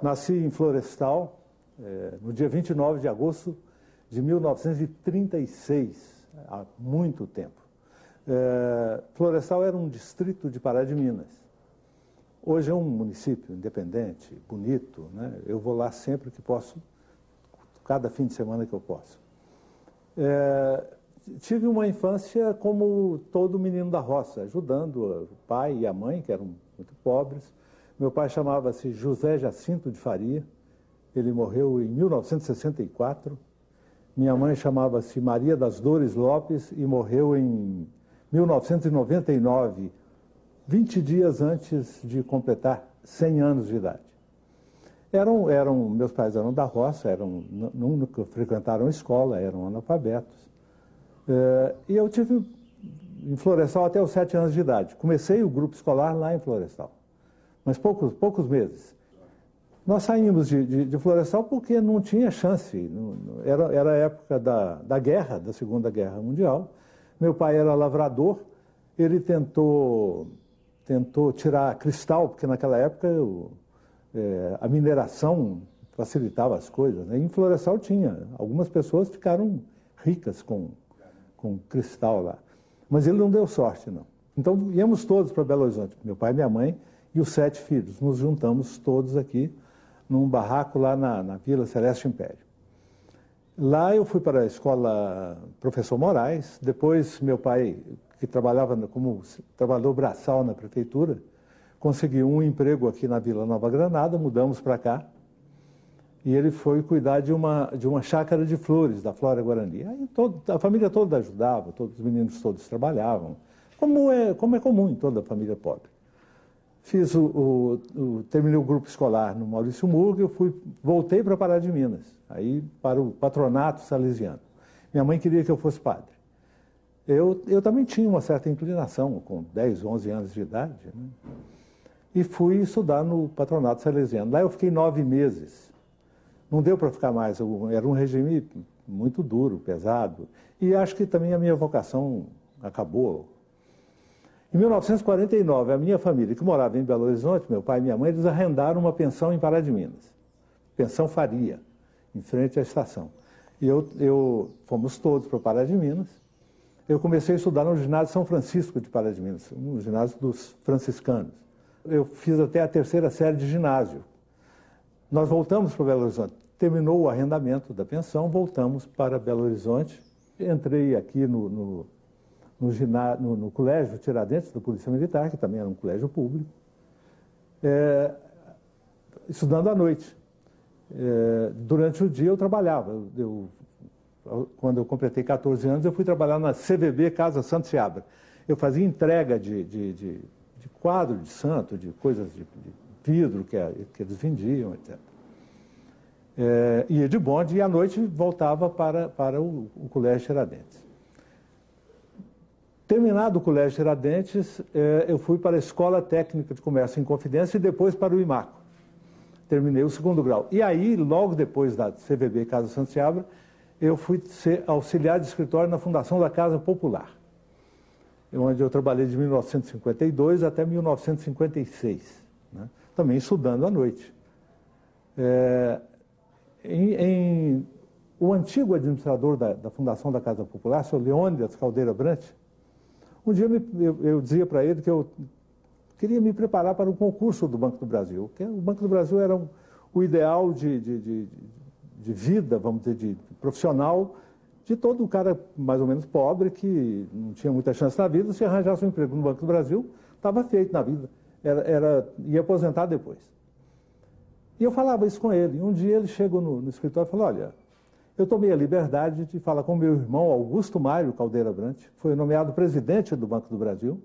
Nasci em Florestal, no dia 29 de agosto de 1936, há muito tempo. Florestal era um distrito de Pará de Minas. Hoje é um município independente, bonito, né? Eu vou lá sempre que posso, cada fim de semana que eu posso. Tive uma infância como todo menino da roça, ajudando o pai e a mãe, que eram muito pobres. Meu pai chamava-se José Jacinto de Faria, ele morreu em 1964. Minha mãe chamava-se Maria das Dores Lopes e morreu em 1999, 20 dias antes de completar 100 anos de idade. Meus pais eram da roça, nunca frequentaram escola, eram analfabetos. E eu tive em Florestal até os 7 anos de idade. Comecei o grupo escolar lá em Florestal, mas poucos meses. Nós saímos de Florestal porque não tinha chance. Era a época da guerra, da Segunda Guerra Mundial. Meu pai era lavrador, ele tentou tirar cristal, porque naquela época a mineração facilitava as coisas, né? Em Florestal tinha. Algumas pessoas ficaram ricas com cristal lá. Mas ele não deu sorte, não. Então, íamos todos para Belo Horizonte, meu pai, minha mãe e os 7 filhos. Nos juntamos todos aqui num barraco lá na Vila Celeste Império. Lá eu fui para a escola Professor Moraes, depois meu pai, que trabalhava como trabalhador braçal na prefeitura, conseguiu um emprego aqui na Vila Nova Granada, mudamos para cá, e ele foi cuidar de uma chácara de flores, da Flora Guarani. Aí a família toda ajudava, todos os meninos todos trabalhavam, como é comum em toda a família pobre. Terminei o grupo escolar no Maurício Murga, voltei para Pará de Minas, aí para o patronato salesiano. Minha mãe queria que eu fosse padre. Eu também tinha uma certa inclinação, com 10, 11 anos de idade, né? E fui estudar no patronato salesiano. Lá eu fiquei 9 meses. Não deu para ficar mais, era um regime muito duro, pesado. E acho que também a minha vocação acabou. Em 1949, a minha família, que morava em Belo Horizonte, meu pai e minha mãe, eles arrendaram uma pensão em Pará de Minas. Pensão Faria, em frente à estação. E fomos todos para Pará de Minas. Eu comecei a estudar no ginásio São Francisco de Pará de Minas, um ginásio dos franciscanos. Eu fiz até a 3ª série de ginásio. Nós voltamos para Belo Horizonte. Terminou o arrendamento da pensão, voltamos para Belo Horizonte. Entrei aqui no Colégio Tiradentes, da Polícia Militar, que também era um colégio público, estudando à noite. Durante o dia eu trabalhava. Quando eu completei 14 anos, eu fui trabalhar na CVB Casa Santo Seabra. Eu fazia entrega de quadro de santo, de coisas de vidro que eles vendiam, etc. Ia de bonde e à noite voltava para o Colégio Tiradentes. Terminado o Colégio Tiradentes, eu fui para a Escola Técnica de Comércio em Confidência e depois para o IMACO. Terminei o 2º grau. E aí, logo depois da CVB Casa Santo Seabra, eu fui ser auxiliar de escritório na Fundação da Casa Popular, onde eu trabalhei de 1952 até 1956, né? Também estudando à noite. O antigo administrador da Fundação da Casa Popular, o Sr. Leônidas Caldeira Brant, um dia eu dizia para ele que eu queria me preparar para o concurso do Banco do Brasil, que o Banco do Brasil era o ideal de vida, vamos dizer, de profissional, de todo um cara mais ou menos pobre, que não tinha muita chance na vida. Se arranjasse um emprego no Banco do Brasil, estava feito na vida, ia aposentar depois. E eu falava isso com ele. E um dia ele chegou no escritório e falou: olha, eu tomei a liberdade de falar com meu irmão Augusto Mário Caldeira Brant, que foi nomeado presidente do Banco do Brasil,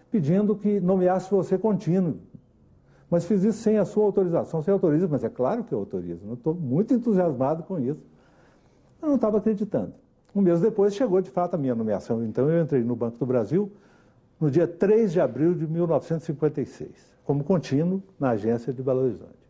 pedindo que nomeasse você contínuo. Mas fiz isso sem a sua autorização. Você autoriza? Mas é claro que eu autorizo. Eu estou muito entusiasmado com isso. Eu não estava acreditando. Um mês depois chegou, de fato, a minha nomeação. Então eu entrei no Banco do Brasil no dia 3 de abril de 1956, como contínuo na agência de Belo Horizonte.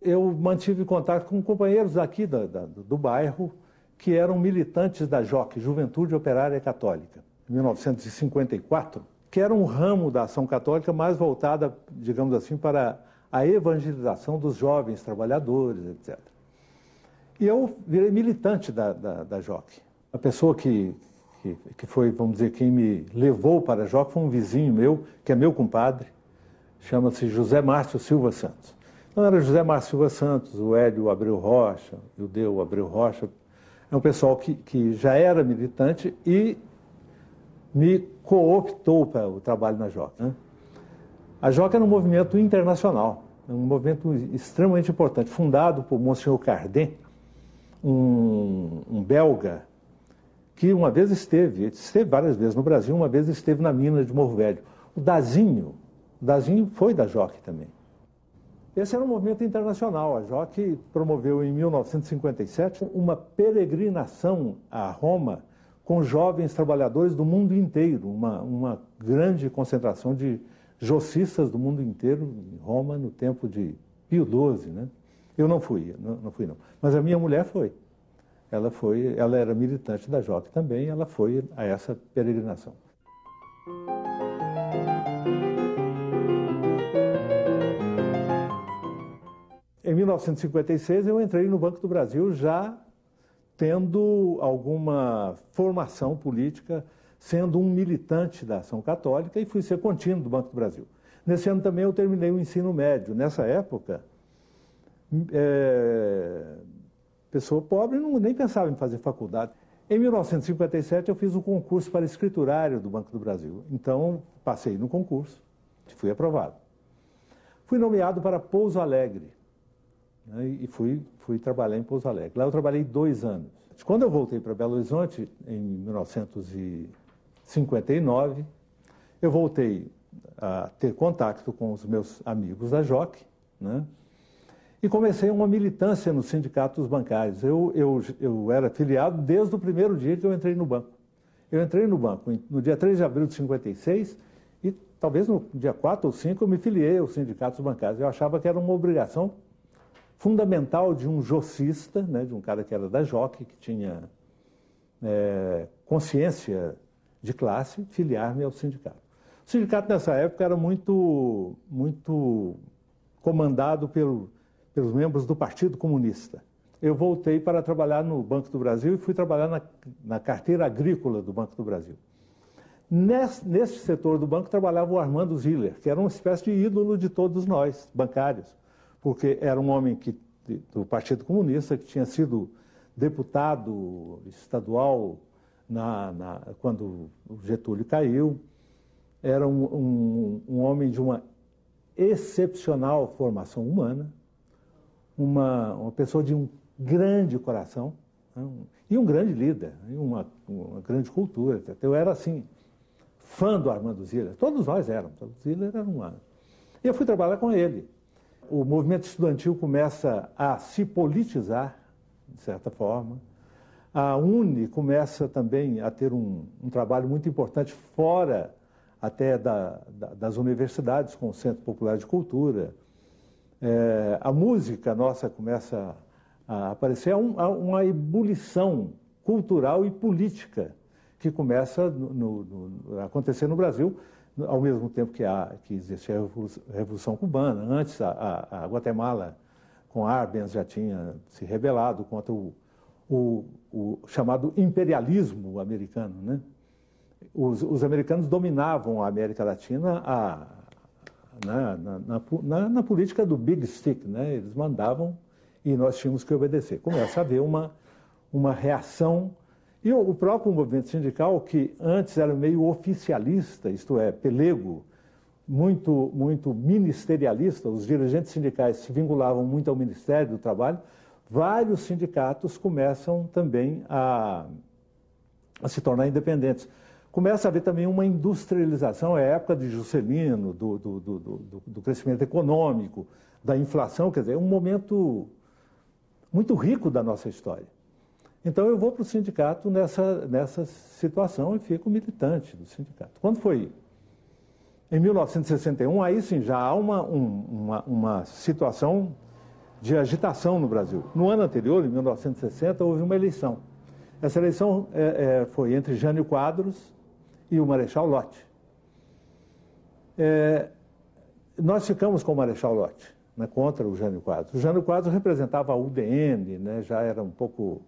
Eu mantive contato com companheiros aqui do bairro que eram militantes da JOC, Juventude Operária Católica, em 1954, que era um ramo da ação católica mais voltada, digamos assim, para a evangelização dos jovens trabalhadores, etc. E eu virei militante da JOC. A pessoa que foi, vamos dizer, quem me levou para a JOC foi um vizinho meu, que é meu compadre, chama-se José Márcio Silva Santos. Então era José Márcio Silva Santos, o Hélio Abreu Rocha, o Deu Abreu Rocha. É um pessoal que já era militante e me cooptou para o trabalho na JOC, né? A JOC era um movimento internacional, um movimento extremamente importante, fundado por Monsenhor Carden, um belga, que uma vez esteve várias vezes no Brasil, uma vez esteve na mina de Morro Velho. O Dazinho foi da JOC também. Esse era um movimento internacional. A JOC promoveu em 1957 uma peregrinação a Roma com jovens trabalhadores do mundo inteiro, uma grande concentração de jocistas do mundo inteiro em Roma no tempo de Pio XII, né? Eu não fui, não. Mas a minha mulher foi. Ela era militante da JOC também, ela foi a essa peregrinação. Em 1956 eu entrei no Banco do Brasil já tendo alguma formação política, sendo um militante da Ação Católica, e fui ser contínuo do Banco do Brasil. Nesse ano também eu terminei o ensino médio. Nessa época, pessoa pobre nem pensava em fazer faculdade. Em 1957 eu fiz o concurso para escriturário do Banco do Brasil. Então passei no concurso, fui aprovado. Fui nomeado para Pouso Alegre, né, e fui trabalhar em Pouso Alegre. Lá eu trabalhei 2 anos. Quando eu voltei para Belo Horizonte, em 1959, eu voltei a ter contato com os meus amigos da JOC, né? E comecei uma militância nos sindicatos bancários. Eu era filiado desde o primeiro dia que eu entrei no banco. Eu entrei no banco no dia 3 de abril de 56 e talvez no dia 4 ou 5 eu me filiei aos sindicatos bancários. Eu achava que era uma obrigação fundamental de um jocista, né, de um cara que era da JOC, que tinha consciência de classe, filiar-me ao sindicato. O sindicato nessa época era muito comandado pelos membros do Partido Comunista. Eu voltei para trabalhar no Banco do Brasil e fui trabalhar na carteira agrícola do Banco do Brasil. Nesse setor do banco trabalhava o Armando Ziller, que era uma espécie de ídolo de todos nós, bancários, porque era um homem do Partido Comunista, que tinha sido deputado estadual quando o Getúlio caiu. Era um homem de uma excepcional formação humana, uma pessoa de um grande coração, né, e um grande líder, e uma grande cultura. Eu era, assim, fã do Armando Ziller. Todos nós éramos. O Ziller era E eu fui trabalhar com ele. O movimento estudantil começa a se politizar, de certa forma. A UNE começa também a ter um trabalho muito importante fora até das universidades, com o Centro Popular de Cultura. A música nossa começa a aparecer, uma ebulição cultural e política que começa a acontecer no Brasil, ao mesmo tempo que existe a Revolução Cubana. Antes, a Guatemala, com Arbenz, já tinha se rebelado contra o chamado imperialismo americano, né? Os americanos dominavam a América Latina na política do Big Stick, né? Eles mandavam e nós tínhamos que obedecer. Começa a haver uma reação. E o próprio movimento sindical, que antes era meio oficialista, isto é, pelego, muito ministerialista, os dirigentes sindicais se vinculavam muito ao Ministério do Trabalho, vários sindicatos começam também a se tornar independentes. Começa a haver também uma industrialização, é a época de Juscelino, do crescimento econômico, da inflação, quer dizer, é um momento muito rico da nossa história. Então eu vou para o sindicato nessa situação e fico militante do sindicato. Quando foi em 1961, aí sim já há uma situação de agitação no Brasil. No ano anterior, em 1960, houve uma eleição. Essa eleição foi entre Jânio Quadros e o Marechal Lott. Nós ficamos com o Marechal Lott, né, contra o Jânio Quadros. O Jânio Quadros representava a UDN, né, já era um pouco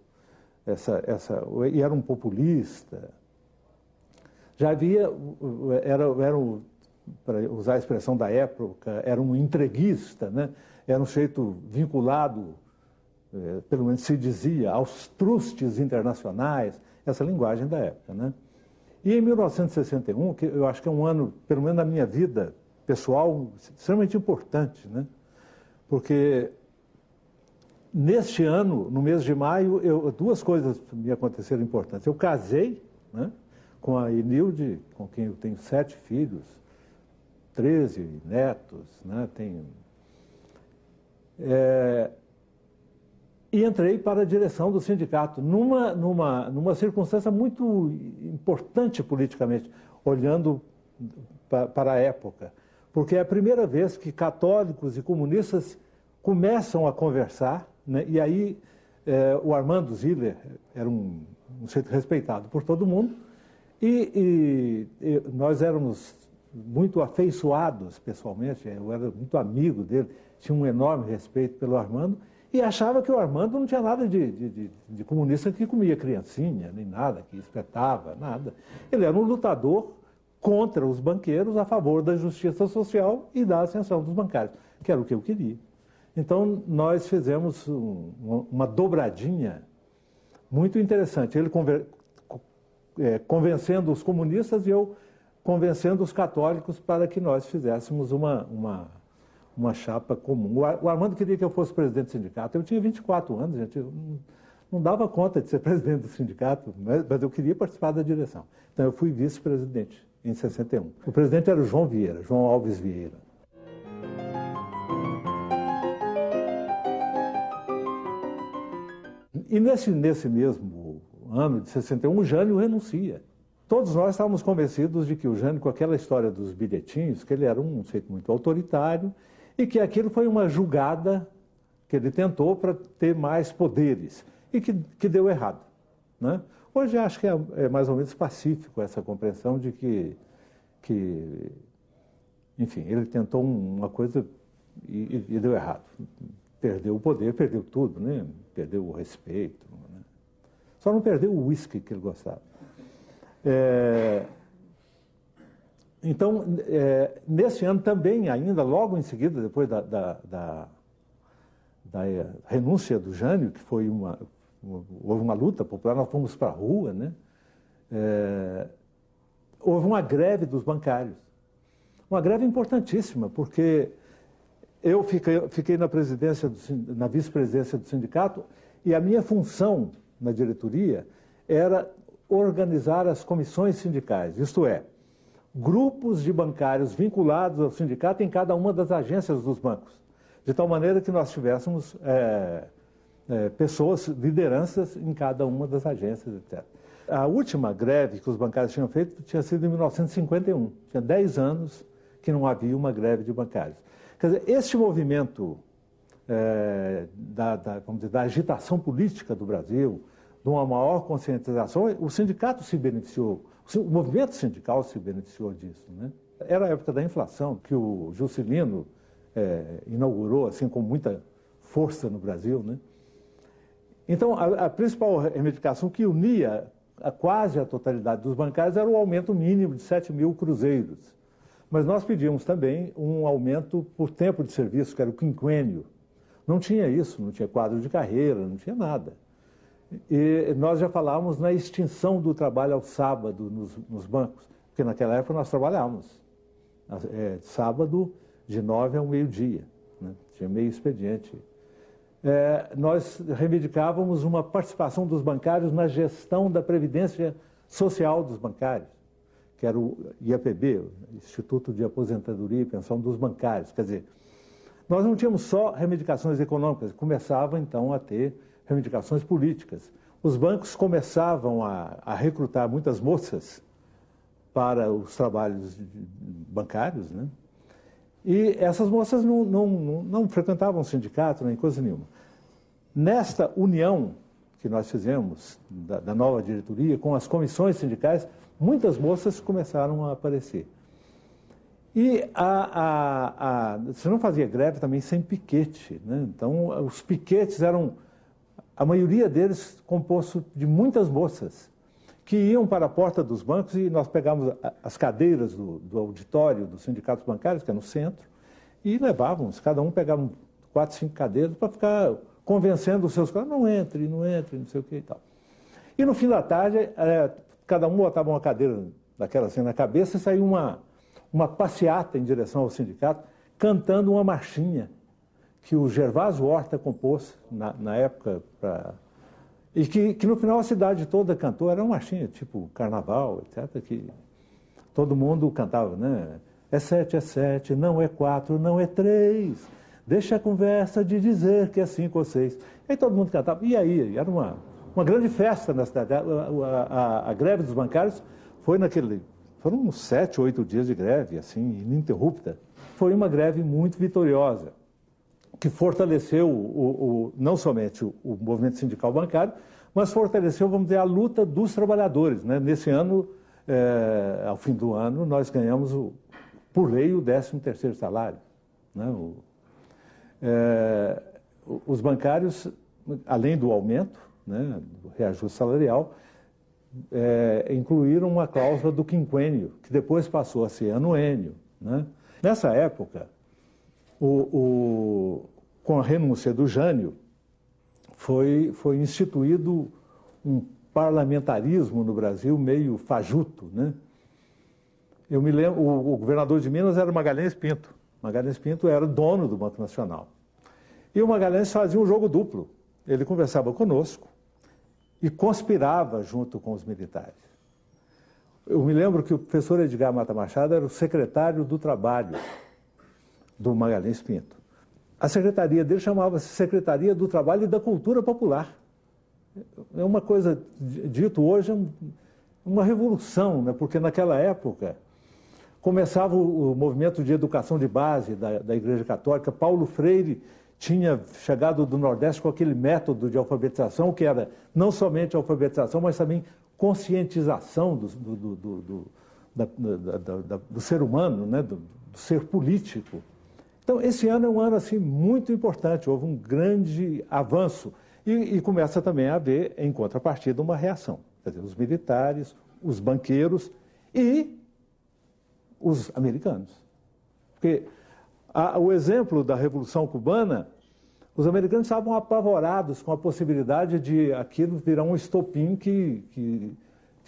e era um populista. Já havia, para usar a expressão da época, era um entreguista, né, era um sujeito vinculado, pelo menos se dizia, aos trustes internacionais, essa linguagem da época, né? E em 1961, que eu acho que é um ano, pelo menos na minha vida pessoal, extremamente importante, né? Porque neste ano, no mês de maio, duas coisas me aconteceram importantes. Eu casei, né, com a Enilde, com quem eu tenho 7 filhos, 13 netos, né? E entrei para a direção do sindicato, numa circunstância muito importante politicamente, olhando para a época. Porque é a primeira vez que católicos e comunistas começam a conversar, né? E aí o Armando Ziller era um sujeito respeitado por todo mundo, e nós éramos muito afeiçoados pessoalmente, eu era muito amigo dele, tinha um enorme respeito pelo Armando, e achava que o Armando não tinha nada de comunista que comia criancinha, nem nada, que espetava, nada. Ele era um lutador contra os banqueiros, a favor da justiça social e da ascensão dos bancários, que era o que eu queria. Então, nós fizemos uma dobradinha muito interessante. Ele convencendo os comunistas e eu convencendo os católicos para que nós fizéssemos uma chapa comum. O Armando queria que eu fosse presidente do sindicato. Eu tinha 24 anos, gente, não dava conta de ser presidente do sindicato, mas eu queria participar da direção. Então, eu fui vice-presidente em 61. O presidente era o João Vieira, João Alves Vieira. E nesse mesmo ano de 61, o Jânio renuncia. Todos nós estávamos convencidos de que o Jânio, com aquela história dos bilhetinhos, que ele era um sujeito muito autoritário e que aquilo foi uma julgada que ele tentou para ter mais poderes e que deu errado, né? Hoje acho que é mais ou menos pacífico essa compreensão de que enfim, ele tentou uma coisa e deu errado. Perdeu o poder, perdeu tudo, né? Perdeu o respeito, né? Só não perdeu o uísque que ele gostava. Então, nesse ano também, ainda logo em seguida, depois da renúncia do Jânio, que foi houve uma luta popular, nós fomos para a rua, né? Houve uma greve dos bancários. Uma greve importantíssima, porque eu fiquei na vice-presidência do sindicato e a minha função na diretoria era organizar as comissões sindicais, isto é, grupos de bancários vinculados ao sindicato em cada uma das agências dos bancos, de tal maneira que nós tivéssemos pessoas, lideranças em cada uma das agências, etc. A última greve que os bancários tinham feito tinha sido em 1951, tinha 10 anos que não havia uma greve de bancários. Quer dizer, este movimento vamos dizer, da agitação política do Brasil, de uma maior conscientização, o sindicato se beneficiou, o movimento sindical se beneficiou disso, né? Era a época da inflação, que o Juscelino inaugurou assim, com muita força no Brasil, né? Então, a principal reivindicação que unia quase a totalidade dos bancários era o aumento mínimo de 7 mil cruzeiros. Mas nós pedimos também um aumento por tempo de serviço, que era o quinquênio. Não tinha isso, não tinha quadro de carreira, não tinha nada. E nós já falávamos na extinção do trabalho ao sábado nos bancos, porque naquela época nós trabalhávamos sábado de 9 ao meio-dia, né? Tinha meio expediente. Nós reivindicávamos uma participação dos bancários na gestão da previdência social dos bancários, que era o IAPB, Instituto de Aposentadoria e Pensão dos Bancários. Quer dizer, nós não tínhamos só reivindicações econômicas, começava então a ter reivindicações políticas. Os bancos começavam a recrutar muitas moças para os trabalhos bancários, né? E essas moças não frequentavam sindicato nem coisa nenhuma. Nesta união que nós fizemos, da nova diretoria, com as comissões sindicais, muitas moças começaram a aparecer. E você não fazia greve também sem piquete, né? Então, os piquetes eram, a maioria deles, composto de muitas moças, que iam para a porta dos bancos e nós pegávamos as cadeiras do auditório dos sindicatos bancários, que é no centro, e levávamos, cada um pegava 4, 5 cadeiras para ficar convencendo os seus colegas, não entre, não sei o que e tal. E no fim da tarde, cada um botava uma cadeira daquela assim na cabeça e saía uma passeata em direção ao sindicato, cantando uma marchinha que o Gervásio Horta compôs na época, e que no final a cidade toda cantou. Era uma marchinha tipo carnaval, etc., que todo mundo cantava, né? É 7, não é 4, não é 3, deixa a conversa de dizer que é 5 ou 6. Aí todo mundo cantava, e aí? Era uma grande festa na cidade. A greve dos bancários foi foram uns 7, 8 dias de greve, assim, ininterrupta. Foi uma greve muito vitoriosa, que fortaleceu não somente o movimento sindical bancário, mas fortaleceu, vamos dizer, a luta dos trabalhadores, né? Nesse ano, ao fim do ano, nós ganhamos, por lei, o 13º salário, né? Os bancários, além do aumento, né, do reajuste salarial, incluíram uma cláusula do quinquênio, que depois passou a ser anuênio, né? Nessa época, com a renúncia do Jânio, foi instituído um parlamentarismo no Brasil meio fajuto, né? Eu me lembro, o governador de Minas era Magalhães Pinto. Magalhães Pinto era dono do Banco Nacional. E o Magalhães fazia um jogo duplo. Ele conversava conosco e conspirava junto com os militares. Eu me lembro que o professor Edgar Mata Machado era o secretário do Trabalho do Magalhães Pinto. A secretaria dele chamava-se Secretaria do Trabalho e da Cultura Popular. É uma coisa, dito hoje, uma revolução, né? Porque naquela época começava o movimento de educação de base da Igreja Católica. Paulo Freire tinha chegado do Nordeste com aquele método de alfabetização, que era não somente alfabetização, mas também conscientização do ser humano, né? do ser político. Então, esse ano é um ano assim, muito importante, houve um grande avanço. E começa também a haver, em contrapartida, uma reação. Quer dizer, os militares, os banqueiros e os americanos. Porque o exemplo da Revolução Cubana, os americanos estavam apavorados com a possibilidade de aquilo virar um estopim que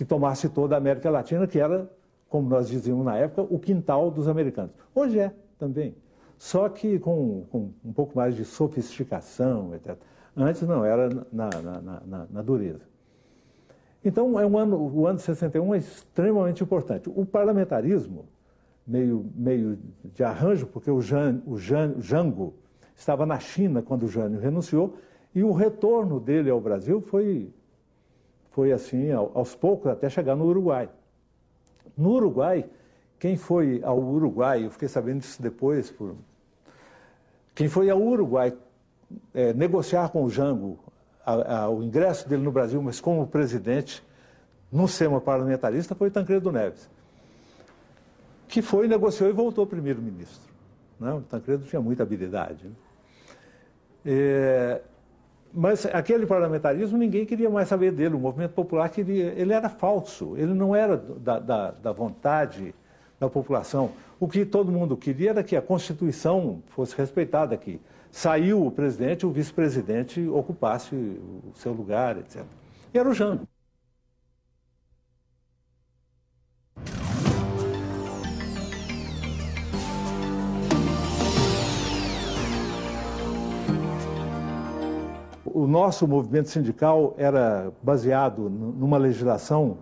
tomasse toda a América Latina, que era, como nós dizíamos na época, o quintal dos americanos. Hoje é também, só que com um pouco mais de sofisticação, etc. Antes não, era na dureza. Então, o ano de 61 é extremamente importante. O parlamentarismo, meio de arranjo, porque o Jango estava na China quando o Jânio renunciou, e o retorno dele ao Brasil foi assim, aos poucos, até chegar no Uruguai. No Uruguai, quem foi ao Uruguai, eu fiquei sabendo disso depois, quem foi ao Uruguai negociar com o Jango o ingresso dele no Brasil, mas como presidente, num sistema parlamentarista, foi Tancredo Neves, que foi, negociou e voltou primeiro-ministro. O Tancredo tinha muita habilidade. Mas aquele parlamentarismo, ninguém queria mais saber dele. O movimento popular ele era falso, ele não era da vontade da população. O que todo mundo queria era que a Constituição fosse respeitada, que saiu o presidente, o vice-presidente ocupasse o seu lugar, etc. E era o Jango. O nosso movimento sindical era baseado numa legislação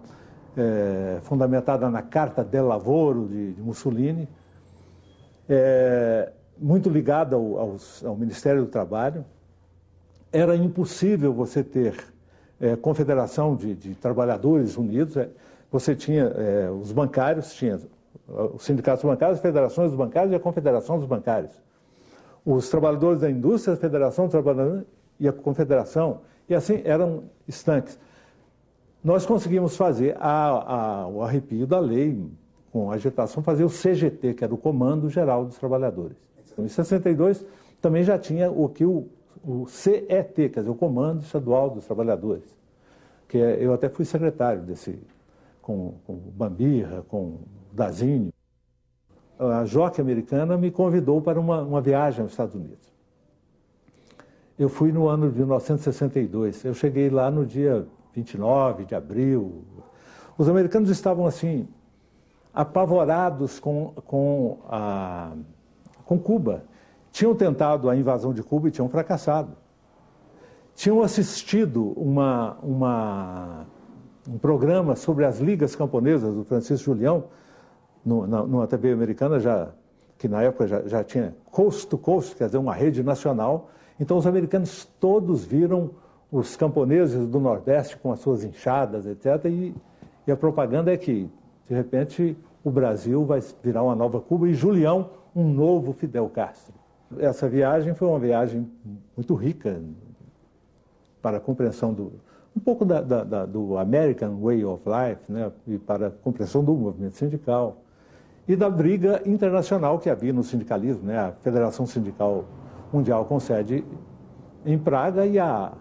fundamentada na Carta del Lavoro de Mussolini, muito ligada ao Ministério do Trabalho. Era impossível você ter confederação de trabalhadores unidos. Você tinha os bancários, tinha os sindicatos bancários, as federações dos bancários e a confederação dos bancários. Os trabalhadores da indústria, a federação dos trabalhadores e a confederação. E assim, eram estanques. Nós conseguimos fazer o arrepio da lei, com agitação, fazer o CGT, que era o Comando Geral dos Trabalhadores. Então, em 62, também já tinha o CET, quer dizer, o Comando Estadual dos Trabalhadores, que eu até fui secretário desse, com o Bambirra, com o Dazinho. A Jockey Americana me convidou para uma viagem aos Estados Unidos. Eu fui no ano de 1962. Eu cheguei lá no dia 29 de abril. Os americanos estavam, assim, apavorados com Cuba. Tinham tentado a invasão de Cuba e tinham fracassado. Tinham assistido um programa sobre as ligas camponesas do Francisco Julião, numa TV americana, que na época já tinha coast to coast, quer dizer, uma rede nacional. Então os americanos todos viram os camponeses do Nordeste com as suas enxadas, etc. E a propaganda é que, de repente, o Brasil vai virar uma nova Cuba e Julião, um novo Fidel Castro. Essa viagem foi uma viagem muito rica para a compreensão um pouco do American Way of Life, né, e para a compreensão do movimento sindical e da briga internacional que havia no sindicalismo, né, a Federação Sindical Mundial com sede em Praga e a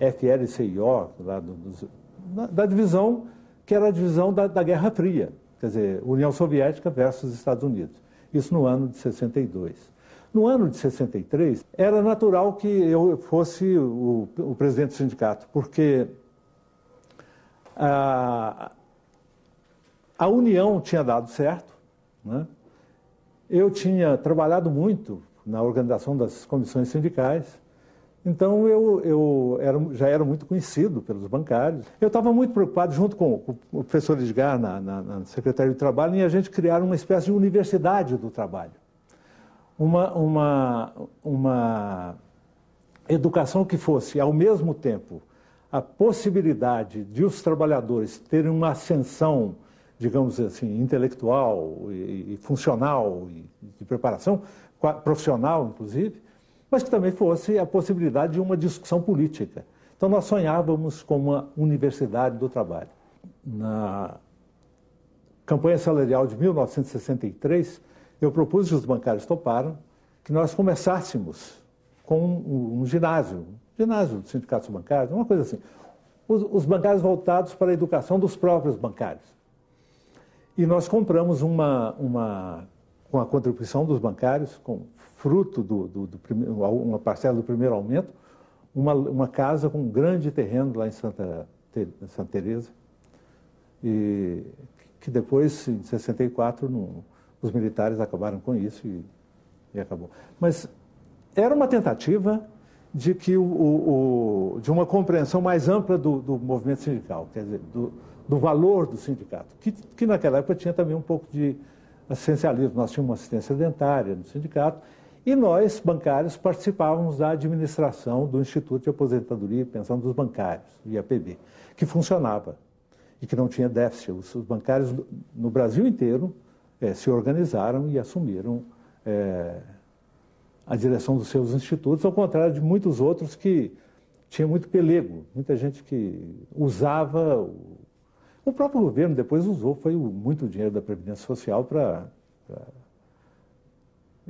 FLCIO, da divisão que era a divisão da Guerra Fria, quer dizer, União Soviética versus Estados Unidos. Isso no ano de 62. No ano de 63, era natural que eu fosse o presidente do sindicato, porque a união tinha dado certo, né? Eu tinha trabalhado muito na organização das comissões sindicais, então eu já era muito conhecido pelos bancários. Eu estava muito preocupado, junto com o professor Edgar, na Secretaria de Trabalho, em a gente criar uma espécie de universidade do trabalho. Uma educação que fosse, ao mesmo tempo, a possibilidade de os trabalhadores terem uma ascensão, digamos assim, intelectual e funcional, e de preparação, profissional, inclusive, mas que também fosse a possibilidade de uma discussão política. Então, nós sonhávamos com uma universidade do trabalho. Na campanha salarial de 1963, eu propus, e os bancários toparam, que nós começássemos com um ginásio dos sindicatos bancários, uma coisa assim. Os bancários voltados para a educação dos próprios bancários. E nós compramos com a contribuição dos bancários, com fruto uma parcela do primeiro aumento, uma casa com um grande terreno lá em Santa Teresa, e que depois, em 64, os militares acabaram com isso e acabou. Mas era uma tentativa de de uma compreensão mais ampla do movimento sindical, quer dizer, do valor do sindicato, que naquela época tinha também um pouco de assistencialismo. Nós tínhamos uma assistência dentária no sindicato e nós, bancários, participávamos da administração do Instituto de Aposentadoria e Pensão dos Bancários, IAPB, que funcionava e que não tinha déficit. Os bancários no Brasil inteiro se organizaram e assumiram a direção dos seus institutos, ao contrário de muitos outros que tinham muito pelego, muita gente que usava. O próprio governo depois usou, foi muito dinheiro da Previdência Social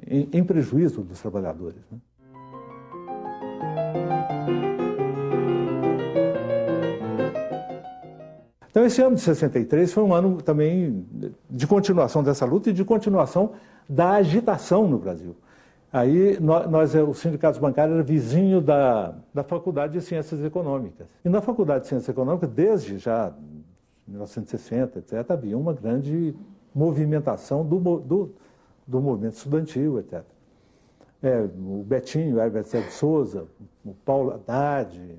em prejuízo dos trabalhadores, né? Então, esse ano de 63 foi um ano também de continuação dessa luta e de continuação da agitação no Brasil. Aí, os sindicatos bancários eram vizinhos da Faculdade de Ciências Econômicas. E na Faculdade de Ciências Econômicas, desde já 1960, etc., havia uma grande movimentação do movimento estudantil, etc. O Betinho, o Herbert de Souza, o Paulo Haddad,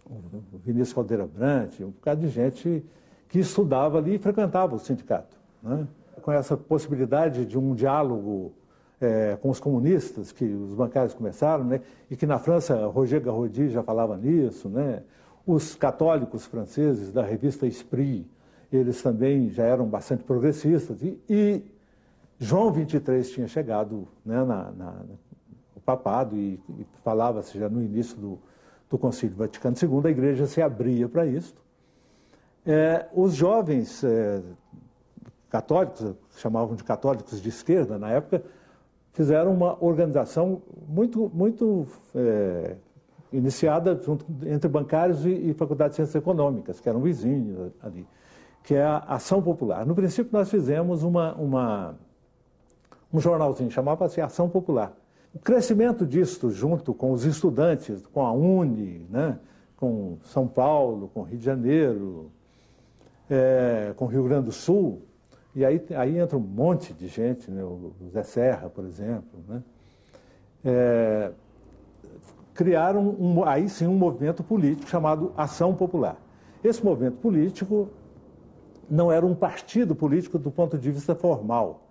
o Vinícius Caldeira Brant, um bocado de gente que estudava ali e frequentava o sindicato, né? Com essa possibilidade de um diálogo com os comunistas, que os bancários começaram, né? E que na França, Roger Garaudy já falava nisso, né? Os católicos franceses da revista Esprit, eles também já eram bastante progressistas. E João XXIII tinha chegado, né, no papado e falava-se já no início do Concílio Vaticano II, a igreja se abria para isso. Os jovens católicos, chamavam de católicos de esquerda na época, fizeram uma organização muito iniciada entre bancários e Faculdade de Ciências Econômicas, que eram vizinhos ali, que é a Ação Popular. No princípio, nós fizemos um jornalzinho, chamava-se Ação Popular. O crescimento disto, junto com os estudantes, com a UNE, né, com São Paulo, com Rio de Janeiro, com Rio Grande do Sul, e aí entra um monte de gente, né, o Zé Serra, por exemplo, né, criaram aí sim um movimento político chamado Ação Popular. Esse movimento político não era um partido político do ponto de vista formal.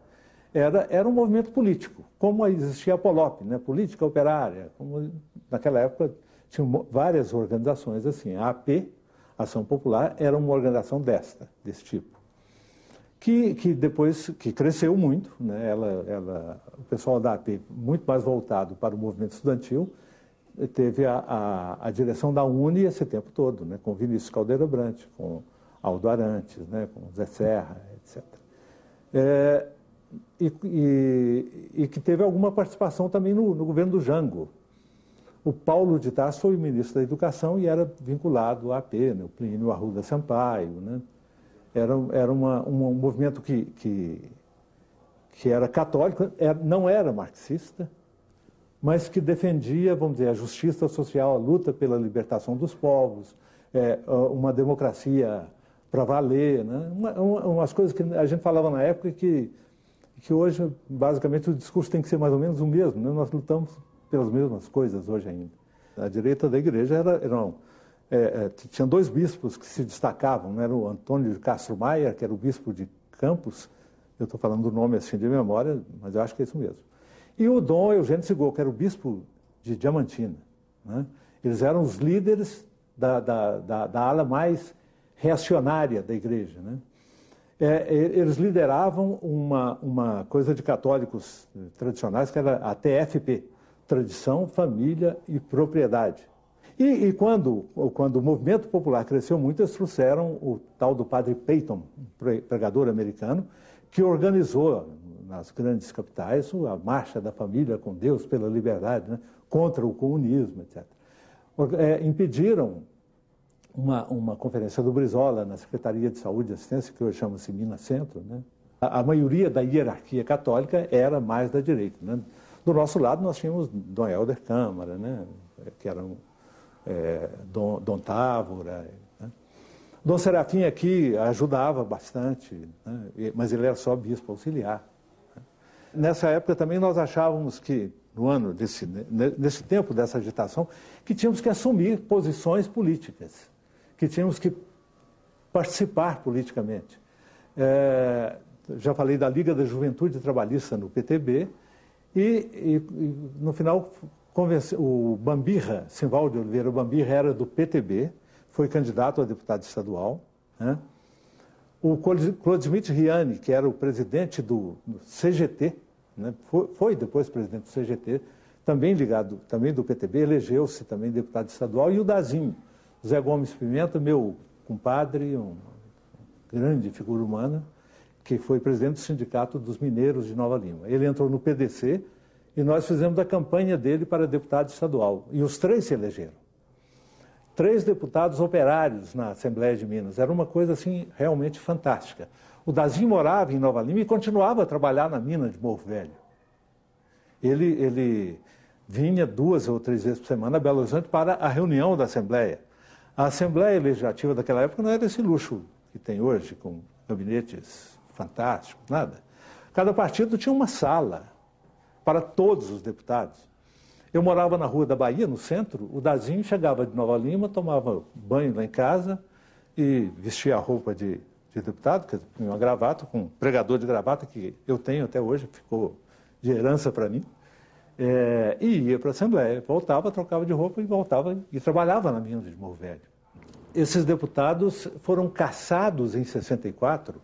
Era um movimento político, como existia a POLOP, né? Política Operária. Como naquela época tinham várias organizações assim. A AP, Ação Popular, era uma organização desse tipo. Que depois cresceu muito, né? O pessoal da AP, muito mais voltado para o movimento estudantil, teve a direção da UNE esse tempo todo, né? Com Vinícius Caldeira Brant, com Aldo Arantes, né? Com Zé Serra, etc. E que teve alguma participação também no governo do Jango. O Paulo de Tarso foi o ministro da Educação e era vinculado à AP, né? O Plínio Arruda Sampaio, né? Era um movimento que era católico, não era marxista, mas que defendia, vamos dizer, a justiça social, a luta pela libertação dos povos, uma democracia para valer, né? Umas coisas que a gente falava na época que hoje, basicamente, o discurso tem que ser mais ou menos o mesmo, né? Nós lutamos pelas mesmas coisas hoje ainda. A direita da igreja tinha dois bispos que se destacavam, né? Era o Antônio de Castro Maia, que era o bispo de Campos, eu estou falando do nome assim de memória, mas eu acho que é isso mesmo. E o Dom Eugênio Sigol, que era o bispo de Diamantina, né? Eles eram os líderes da ala mais reacionária da igreja, né? Eles lideravam uma coisa de católicos tradicionais, que era a TFP, Tradição, Família e Propriedade. E quando o movimento popular cresceu muito, eles trouxeram o tal do padre Peyton, um pregador americano, que organizou nas grandes capitais a Marcha da Família com Deus pela Liberdade, né, contra o comunismo, etc. Impediram uma conferência do Brizola na Secretaria de Saúde e Assistência, que hoje chama-se Minas Centro, né? A maioria da hierarquia católica era mais da direita, né? Do nosso lado nós tínhamos Dom Helder Câmara, né? Que era Dom Távora, né? Dom Serafim aqui ajudava bastante, né? Mas ele era só bispo auxiliar, né? Nessa época também nós achávamos que, nesse tempo dessa agitação, que tínhamos que assumir posições políticas, que tínhamos que participar politicamente. Já falei da Liga da Juventude Trabalhista no PTB e no final, o Bambirra, Simval de Oliveira Bambirra, era do PTB, foi candidato a deputado estadual, né? O Clodimite Riani, que era o presidente do CGT, né? Foi depois presidente do CGT, também ligado, também do PTB, elegeu-se também deputado estadual, e o Dazinho, Zé Gomes Pimenta, meu compadre, uma grande figura humana, que foi presidente do Sindicato dos Mineiros de Nova Lima. Ele entrou no PDC e nós fizemos a campanha dele para deputado estadual. E os três se elegeram. 3 deputados operários na Assembleia de Minas. Era uma coisa assim realmente fantástica. O Dazinho morava em Nova Lima e continuava a trabalhar na mina de Morro Velho. Ele vinha 2 ou 3 vezes por semana a Belo Horizonte para a reunião da Assembleia. A Assembleia Legislativa daquela época não era esse luxo que tem hoje, com gabinetes fantásticos, nada. Cada partido tinha uma sala para todos os deputados. Eu morava na Rua da Bahia, no centro. O Dazinho chegava de Nova Lima, tomava banho lá em casa e vestia a roupa de deputado, que tinha uma gravata, com um pregador de gravata que eu tenho até hoje, ficou de herança para mim. E ia para a Assembleia, voltava, trocava de roupa e voltava e trabalhava na mina de Morro Velho. Esses deputados foram cassados em 64,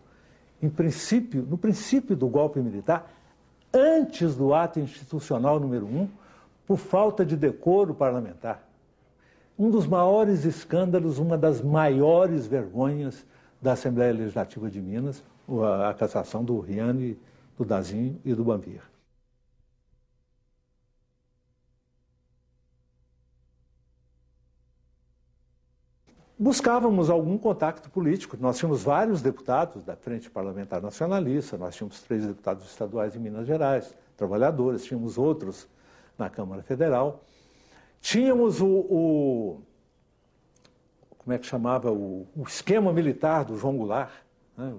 no princípio do golpe militar, antes do ato institucional número 1, por falta de decoro parlamentar. um dos maiores escândalos, uma das maiores vergonhas da Assembleia Legislativa de Minas, a cassação do Riane, do Dazinho e do Banvir. Buscávamos algum contato político. Nós tínhamos vários deputados da Frente Parlamentar Nacionalista, nós tínhamos 3 deputados estaduais em Minas Gerais, trabalhadores, tínhamos outros na Câmara Federal. Tínhamos como é que chamava, o esquema militar do João Goulart, né?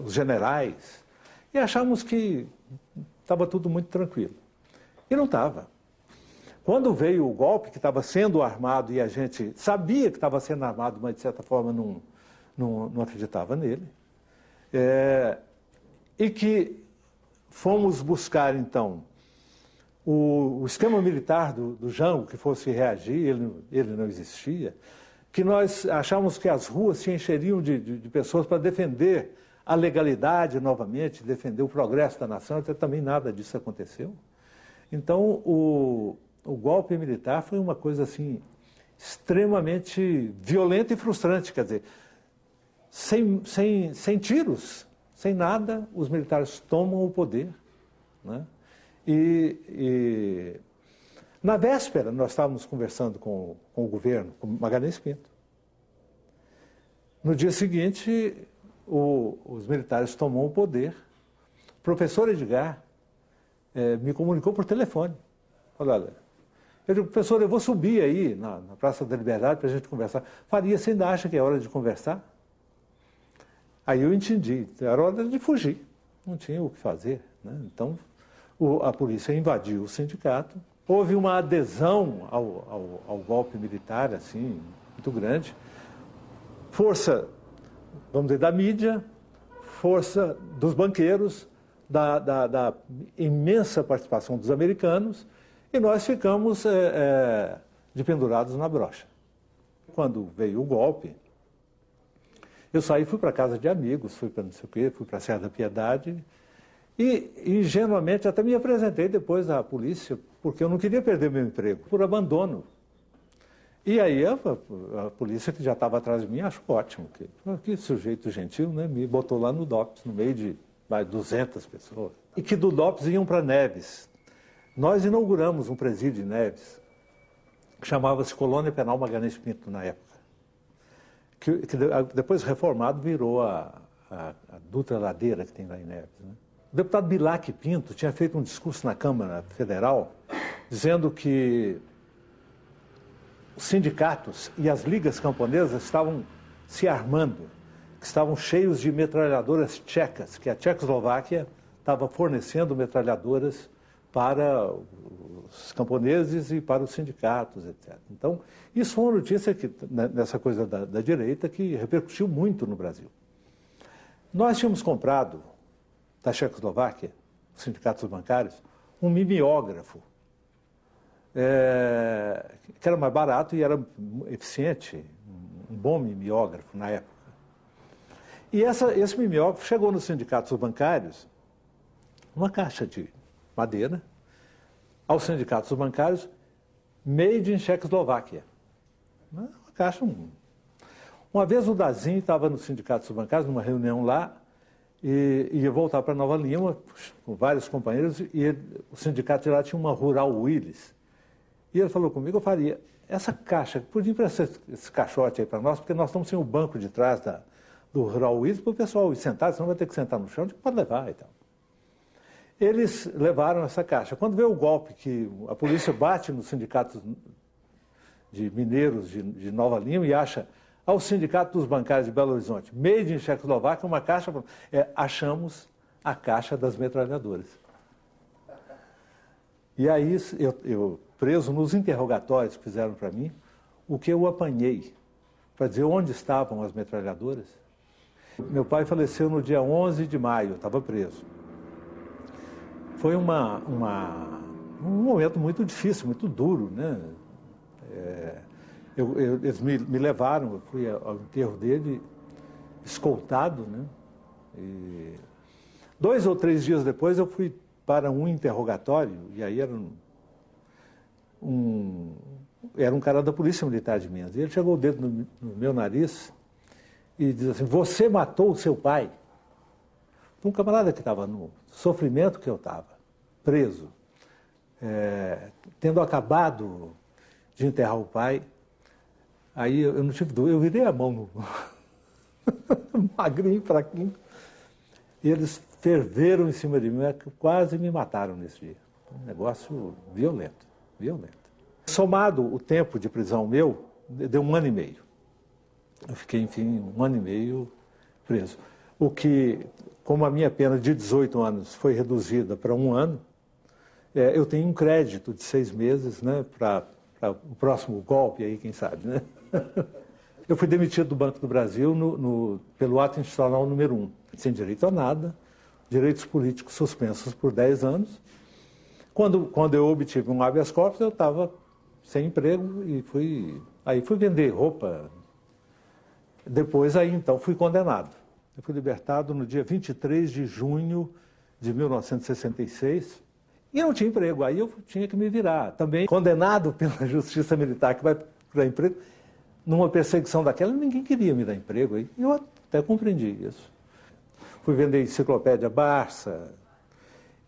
Os generais, e achamos que estava tudo muito tranquilo. E não estava. Quando veio o golpe, que estava sendo armado, e a gente sabia que estava sendo armado, mas de certa forma não acreditava nele, e que fomos buscar, então, o esquema militar do Jango, que fosse reagir, ele não existia, que nós achávamos que as ruas se encheriam de pessoas para defender a legalidade novamente, defender o progresso da nação, até também nada disso aconteceu. Então, o golpe militar foi uma coisa assim extremamente violenta e frustrante, quer dizer, sem tiros, sem nada, os militares tomam o poder, né? E na véspera nós estávamos conversando com o governo, com Magalhães Pinto. No dia seguinte, os militares tomam o poder. O professor Edgar me comunicou por telefone. Falou, olha, eu digo, professor, eu vou subir aí na Praça da Liberdade para a gente conversar. Faria, você ainda acha que é hora de conversar? Aí eu entendi, era hora de fugir, não tinha o que fazer, né? Então, a polícia invadiu o sindicato, houve uma adesão ao golpe militar, assim, muito grande. Força, vamos dizer, da mídia, força dos banqueiros, da imensa participação dos americanos, e nós ficamos dependurados na brocha. Quando veio o golpe, eu saí, fui para casa de amigos, fui para não sei o quê, fui para a Serra da Piedade, e ingenuamente até me apresentei depois à polícia, porque eu não queria perder meu emprego, por abandono. E aí a polícia, que já estava atrás de mim, achou ótimo, que sujeito gentil, né? Me botou lá no DOPS, no meio de 200 pessoas. E que do DOPS iam para Neves. Nós inauguramos um presídio em Neves, que chamava-se Colônia Penal Magalhães Pinto, na época. Que depois reformado virou a Dutra Ladeira, que tem lá em Neves, né? O deputado Bilac Pinto tinha feito um discurso na Câmara Federal dizendo que os sindicatos e as ligas camponesas estavam se armando, que estavam cheios de metralhadoras tchecas, que a Tchecoslováquia estava fornecendo metralhadoras para os camponeses e para os sindicatos, etc. Então, isso foi uma notícia que, nessa coisa da direita, que repercutiu muito no Brasil. Nós tínhamos comprado da Tchecoslováquia, os sindicatos bancários, um mimeógrafo, que era mais barato e era eficiente, um bom mimeógrafo na época. E esse mimeógrafo chegou nos sindicatos bancários, uma caixa de madeira, aos sindicatos bancários, made in Tchecoslováquia. Uma caixa. Uma vez o Dazinho estava nos sindicatos bancários, numa reunião lá, e ia voltar para Nova Lima, com vários companheiros, e o sindicato de lá tinha uma Rural Willis. E ele falou comigo, eu faria essa caixa, podia emprestar esse caixote aí para nós, porque nós estamos sem o banco de trás do Rural Willis, para o pessoal ir sentar, senão vai ter que sentar no chão, pode levar e tal. Eles levaram essa caixa. Quando veio o golpe, que a polícia bate nos sindicatos de mineiros de Nova Lima e acha ao sindicato dos bancários de Belo Horizonte, made in Tchecoslováquia, uma caixa, achamos a caixa das metralhadoras. E aí, eu preso nos interrogatórios que fizeram para mim, o que eu apanhei para dizer onde estavam as metralhadoras. Meu pai faleceu no dia 11 de maio, eu estava preso. Foi um momento muito difícil, muito duro, né? Eles me levaram, eu fui ao enterro dele, escoltado, né? E 2 ou 3 dias depois eu fui para um interrogatório, e aí era era um cara da Polícia Militar de Minas. E ele chegou o dedo no meu nariz e diz assim: você matou o seu pai? Um camarada que estava no sofrimento que eu estava, preso, tendo acabado de enterrar o pai, aí eu não tive dúvida, eu virei a mão no magrinho, fraquinho, e eles ferveram em cima de mim, quase me mataram nesse dia. Um negócio violento, violento. Somado o tempo de prisão meu, deu 1 ano e meio. Eu fiquei, enfim, 1 ano e meio preso. O que, como a minha pena de 18 anos foi reduzida para 1 ano, eu tenho um crédito de 6 meses, né, para o próximo golpe aí, quem sabe, né? Eu fui demitido do Banco do Brasil pelo ato institucional número 1, sem direito a nada, direitos políticos suspensos por 10 anos. Quando eu obtive um habeas corpus, eu estava sem emprego e fui vender roupa. Depois, então, fui condenado. Eu fui libertado no dia 23 de junho de 1966 e não tinha emprego. Aí eu tinha que me virar. Também condenado pela Justiça Militar, que vai procurar emprego. Numa perseguição daquela, ninguém queria me dar emprego. E eu até compreendi isso. Fui vender enciclopédia Barça.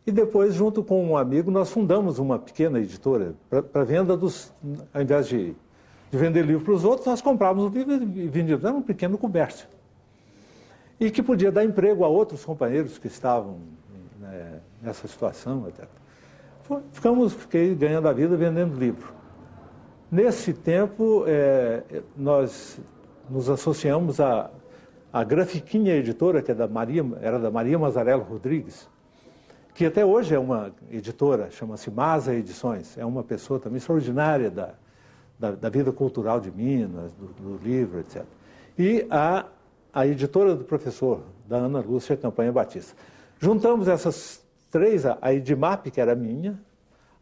E depois, junto com um amigo, nós fundamos uma pequena editora para venda ao invés de vender livro para os outros, nós comprávamos o livro e vendíamos. Era um pequeno comércio. E que podia dar emprego a outros companheiros que estavam nessa situação, etc. Fiquei ganhando a vida vendendo livro. Nesse tempo, nós nos associamos à Grafiquinha Editora, que era da Maria Mazarello Rodrigues, que até hoje é uma editora, chama-se Maza Edições. É uma pessoa também extraordinária da vida cultural de Minas, do livro, etc. E a editora do professor, da Ana Lúcia Campanha Batista. Juntamos essas 3, a Edimap, que era minha,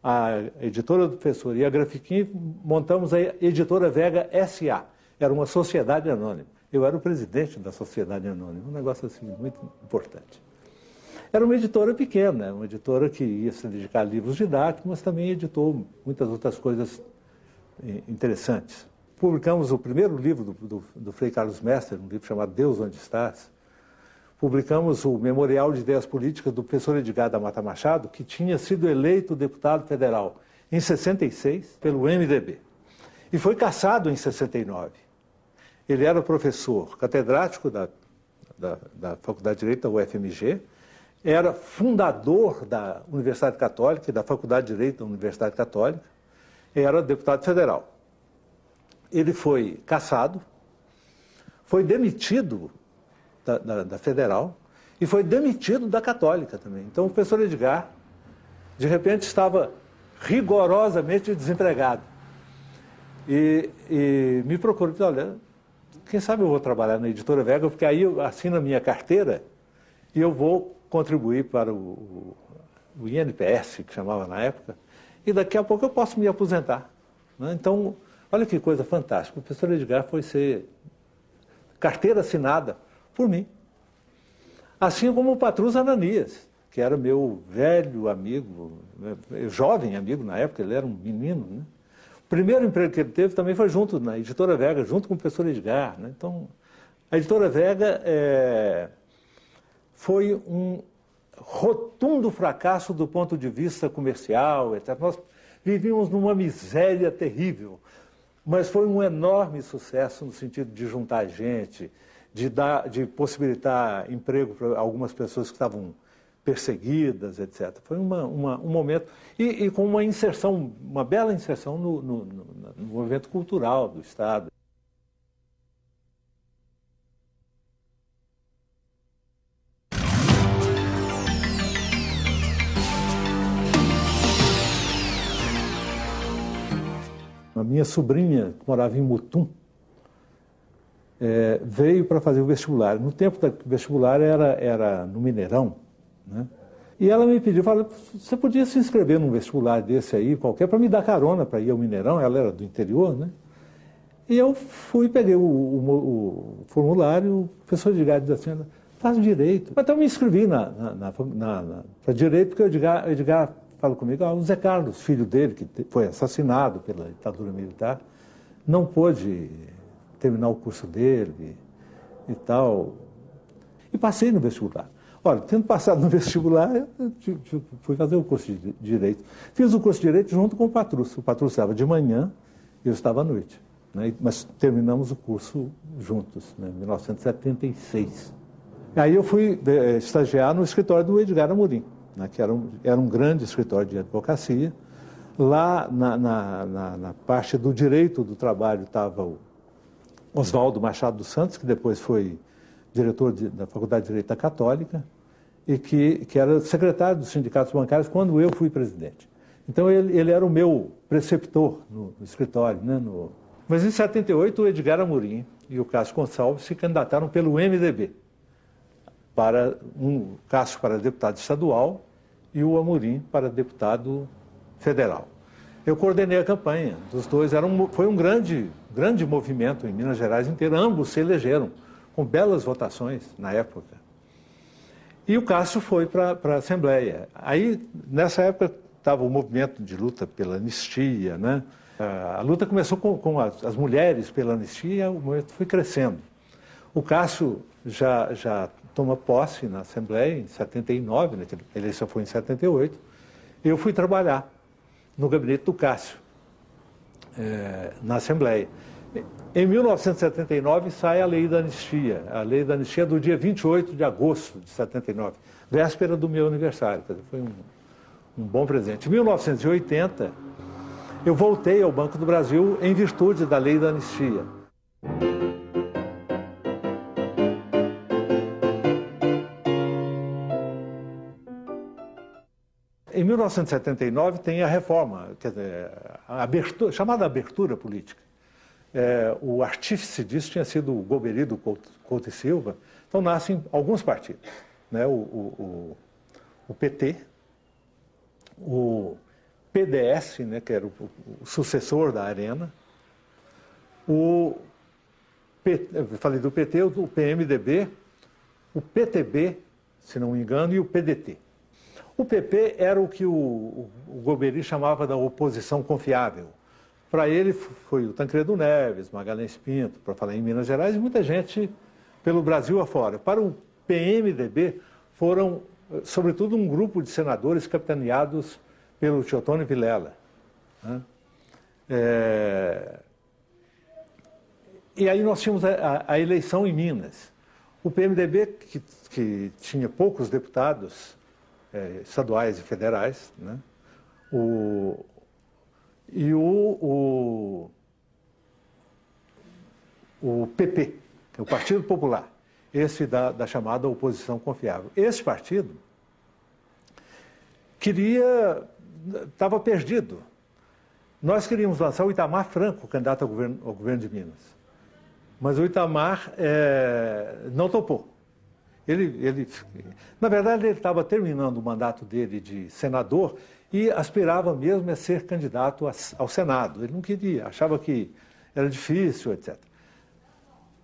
a editora do professor e a Grafiquinha, montamos a Editora Vega S.A. Era uma sociedade anônima. Eu era o presidente da sociedade anônima, um negócio assim muito importante. Era uma editora pequena, uma editora que ia se dedicar a livros didáticos, mas também editou muitas outras coisas interessantes. Publicamos o primeiro livro do Frei Carlos Mestre, um livro chamado Deus, Onde Estás? Publicamos o Memorial de Ideias Políticas do professor Edgar da Mata Machado, que tinha sido eleito deputado federal em 66 pelo MDB e foi cassado em 69. Ele era professor catedrático da Faculdade de Direito da UFMG, era fundador da Universidade Católica e da Faculdade de Direito da Universidade Católica, era deputado federal. Ele foi cassado, foi demitido da Federal e foi demitido da Católica também. Então o professor Edgar, de repente, estava rigorosamente desempregado. E me procurou e disse: olha, quem sabe eu vou trabalhar na Editora Vega, porque aí eu assino a minha carteira e eu vou contribuir para o INPS, que chamava na época, e daqui a pouco eu posso me aposentar. Então, olha que coisa fantástica. O professor Edgar foi ser carteira assinada por mim. Assim como o Patrus Ananias, que era meu velho amigo, jovem amigo na época, ele era um menino, né? O primeiro emprego que ele teve também foi junto na Editora Vega, junto com o professor Edgar, né? Então, a Editora Vega foi um rotundo fracasso do ponto de vista comercial, etc. Nós vivíamos numa miséria terrível, mas foi um enorme sucesso no sentido de juntar gente, de possibilitar emprego para algumas pessoas que estavam perseguidas, etc. Foi um momento, e com uma inserção, uma bela inserção no movimento cultural do Estado. A minha sobrinha, que morava em Mutum, veio para fazer o vestibular. No tempo do vestibular era no Mineirão, né? E ela me pediu, falou: você podia se inscrever num vestibular desse aí, qualquer, para me dar carona para ir ao Mineirão? Ela era do interior, né? E eu fui, peguei o formulário, o professor Edgar disse assim: faz direito. Então eu me inscrevi para direito, porque o Edgar fala comigo, o Zé Carlos, filho dele, que foi assassinado pela ditadura militar, não pôde terminar o curso dele e tal. E passei no vestibular. Olha, tendo passado no vestibular, eu fui fazer o curso de Direito. Fiz o curso de Direito junto com o Patrus. O Patrus estava de manhã e eu estava à noite. Né? Mas terminamos o curso juntos, né, em 1976. Aí eu fui estagiar no escritório do Edgar Amorim, né, que era um grande escritório de advocacia. Lá na parte do direito do trabalho estava o Oswaldo Machado dos Santos, que depois foi diretor da Faculdade de Direito da Católica, e que era secretário dos sindicatos bancários quando eu fui presidente. Então ele era o meu preceptor no escritório. Né, Mas em 78 o Edgar Amorim e o Cássio Gonçalves se candidataram pelo MDB, para o Cássio para deputado estadual e o Amorim para deputado federal. Eu coordenei a campanha dos dois, foi um grande movimento em Minas Gerais inteira, ambos se elegeram, com belas votações na época. E o Cássio foi para a Assembleia. Aí, nessa época, estava o movimento de luta pela anistia, né? A luta começou com as mulheres pela anistia, o movimento foi crescendo. O Cássio já toma posse na Assembleia em 79, né? A eleição foi em 78, e eu fui trabalhar no gabinete do Cássio, na Assembleia. Em 1979 sai a Lei da Anistia. A Lei da Anistia é do dia 28 de agosto de 79, véspera do meu aniversário. Foi um bom presente. Em 1980, eu voltei ao Banco do Brasil em virtude da Lei da Anistia. Em 1979 tem a reforma, quer dizer, chamada abertura política. O artífice disso tinha sido o Golbery Couto e Silva. Então nascem alguns partidos, né? O PT, o PDS, né, que era o sucessor da Arena, eu falei do PT, o PMDB, o PTB, se não me engano, e o PDT. O PP era o que o Golbery chamava da oposição confiável. Para ele foi o Tancredo Neves, Magalhães Pinto, para falar em Minas Gerais, e muita gente pelo Brasil afora. Para o PMDB foram, sobretudo, um grupo de senadores capitaneados pelo Teotônio Vilela. Né? E aí nós tínhamos a eleição em Minas. O PMDB, que tinha poucos deputados estaduais e federais, né? E o PP, que é o Partido Popular, esse da chamada oposição confiável. Esse partido estava perdido. Nós queríamos lançar o Itamar Franco, candidato ao governo de Minas. Mas o Itamar não topou. Na verdade, ele estava terminando o mandato dele de senador e aspirava mesmo a ser candidato ao Senado. Ele não queria, achava que era difícil, etc.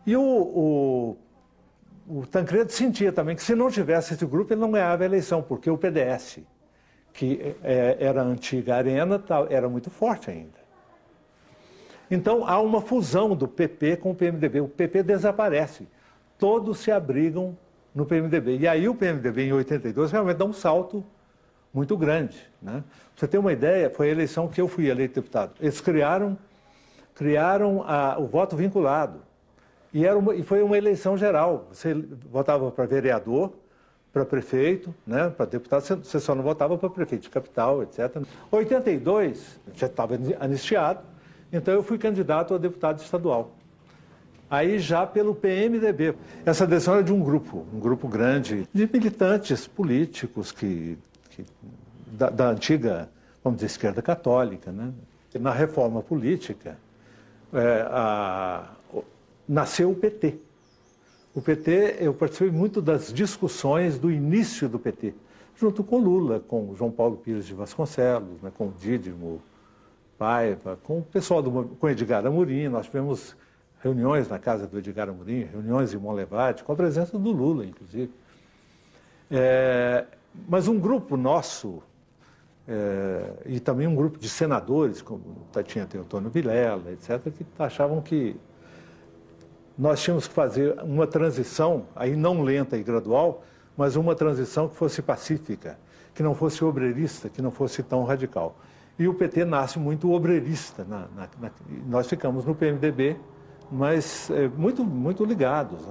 E o Tancredo sentia também que se não tivesse esse grupo, ele não ganhava a eleição, porque o PDS, que era a antiga Arena, era muito forte ainda. Então, há uma fusão do PP com o PMDB. O PP desaparece. Todos se abrigam no PMDB. E aí o PMDB, em 82, realmente dá um salto muito grande. Né? Pra você ter uma ideia, foi a eleição que eu fui eleito deputado. Eles criaram o voto vinculado. E foi uma eleição geral. Você votava para vereador, para prefeito, né? Para deputado, você só não votava para prefeito de capital, etc. Em 82, já estava anistiado, então eu fui candidato a deputado estadual. Aí já pelo PMDB. Essa adesão era de um grupo grande de militantes políticos da antiga, vamos dizer, esquerda católica. Né? Na reforma política, nasceu o PT. O PT, eu participei muito das discussões do início do PT, junto com Lula, com João Paulo Pires de Vasconcelos, né, com Dídimo Paiva, com o pessoal com Edgar Amorim. Nós tivemos reuniões na casa do Edgar Amorim, reuniões em Monlevade, com a presença do Lula, inclusive. Mas um grupo nosso e também um grupo de senadores, como tinha Teotônio Vilela, etc., que achavam que nós tínhamos que fazer uma transição, aí não lenta e gradual, mas uma transição que fosse pacífica, que não fosse obreirista, que não fosse tão radical. E o PT nasce muito obreirista. Nós ficamos no PMDB, mas muito ligados,